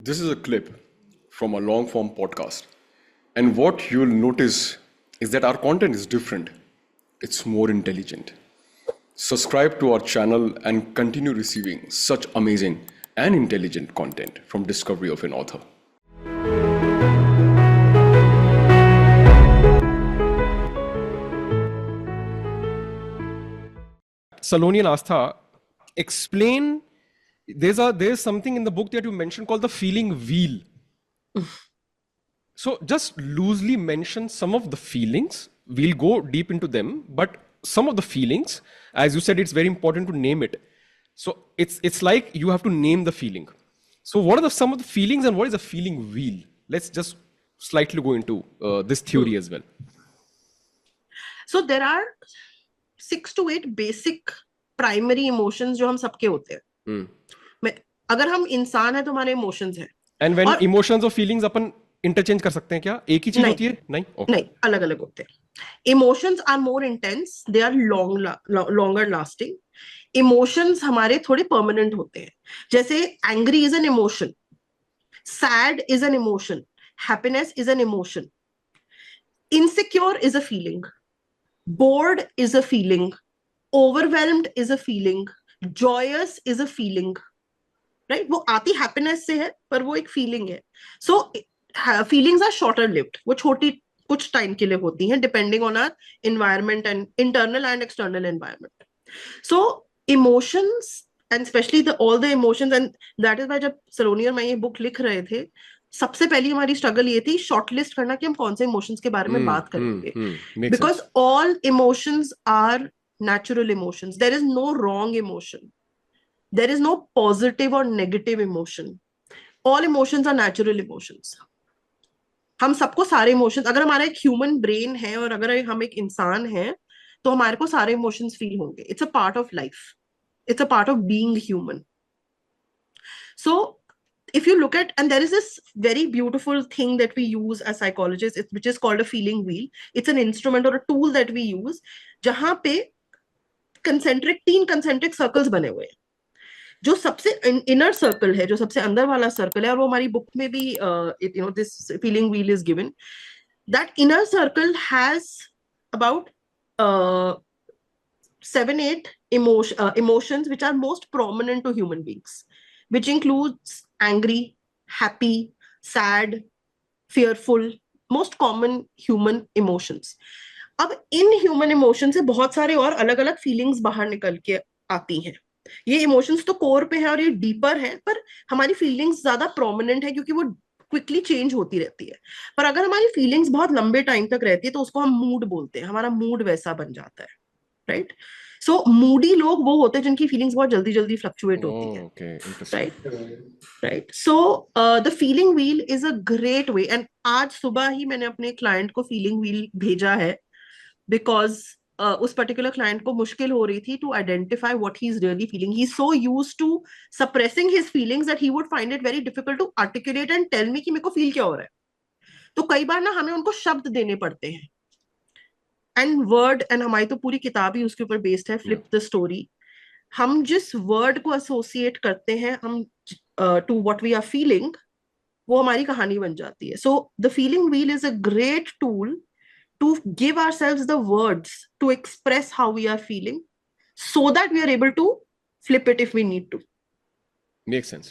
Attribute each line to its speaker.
Speaker 1: This is a clip from a long form podcast. And what you'll notice is that our content is different. It's more intelligent. Subscribe to our channel and continue receiving such amazing and intelligent content from Discovery of an Author.
Speaker 2: Saloni and Astha, explain. There's something in the book that you mentioned called the feeling wheel. So just loosely mention some of the feelings. We'll go deep into them, but some of the feelings, as you said, it's very important to name it. So it's like you have to name the feeling. So what are some of the feelings and what is a feeling wheel? Let's just slightly go into this theory as well.
Speaker 3: So there are 6 to 8 basic primary emotions जो हम सबके होते हैं. अगर हम इंसान है तो हमारे इमोशंस हैं.
Speaker 2: And when emotions or feelings upon interchange कर सकते हैं क्या? एक ही चीज होती है? नहीं. Okay.
Speaker 3: नहीं, अलग अलग होते हैं. Emotions are more intense. They are longer lasting. Emotions हमारे थोड़े permanent होते हैं. जैसे angry is an emotion, sad is an emotion, happiness is an emotion, insecure is a feeling, bored is a feeling, overwhelmed is a feeling, joyous is a feeling. Right? वो आती happiness से है, पर वो एक feeling है. So feelings are shorter lived. वो छोटी कुछ time के लिए होती हैं, depending on our environment and internal and external environment. So emotions, and especially all the emotions, and that is why जब सलोनी और मैं ये book लिख रहे थे, सबसे पहली हमारी struggle ये थी shortlist करना कि हम कौन से emotions के बारे में बात करेंगे. Because all emotions are natural emotions. There is no wrong emotion. There is no positive or negative emotion. All emotions are natural emotions. हम सबको सारे emotions, अगर हमारा एक human brain है और अगर हम एक इंसान हैं, तो हमारे को सारे emotions feel होंगे. It's a part of life. It's a part of being human. So if you look at, and there is this very beautiful thing that we use as psychologists, which is called a feeling wheel. It's an instrument or a tool that we use, जहाँ पे तीन concentric circles बने हुए हैं. जो सबसे inner circle है, जो सबसे अंदर वाला circle है, और वो हमारी book में भी this feeling wheel is given. That inner circle has about 7-8 emotions which are most prominent to human beings, which includes angry, happy, sad, fearful, most common human emotions. अब इन human emotions से बहुत सारे और अलग अलग feelings बाहर निकल के आती हैं. ये इमोशंस तो कोर पे है और ये डीपर है, पर हमारी फीलिंग्स ज्यादा प्रोमिनेंट है क्योंकि वो क्विकली चेंज होती रहती है. पर अगर हमारी फीलिंग्स बहुत लंबे टाइम तक रहती है तो उसको हम मूड बोलते हैं. हमारा मूड वैसा बन जाता है. राइट? सो मूडी लोग वो होते हैं जिनकी फीलिंग्स बहुत जल्दी जल्दी फ्लक्चुएट होती है. Right? So the feeling wheel is a great way. And आज सुबह ही मैंने अपने क्लाइंट को फीलिंग व्हील भेजा है, बिकॉज उस पर्टिकुलर क्लाइंट को मुश्किल हो रही थी to identify what he is really feeling. He is so used to suppressing his feelings that he would find it very difficult to articulate and tell me कि मेरे को फील क्या हो रहा है. तो कई बार ना हमें उनको शब्द देने पड़ते हैं. एंड वर्ड, एंड हमारी तो पूरी किताब ही उसके ऊपर बेस्ड है, फ्लिप द स्टोरी. हम जिस वर्ड को एसोसिएट करते हैं हम to what we are feeling, वो हमारी कहानी बन जाती है. So the feeling wheel is a great tool to give ourselves the words to express how we are feeling, so that we are able to flip it if we need to.
Speaker 2: Makes sense.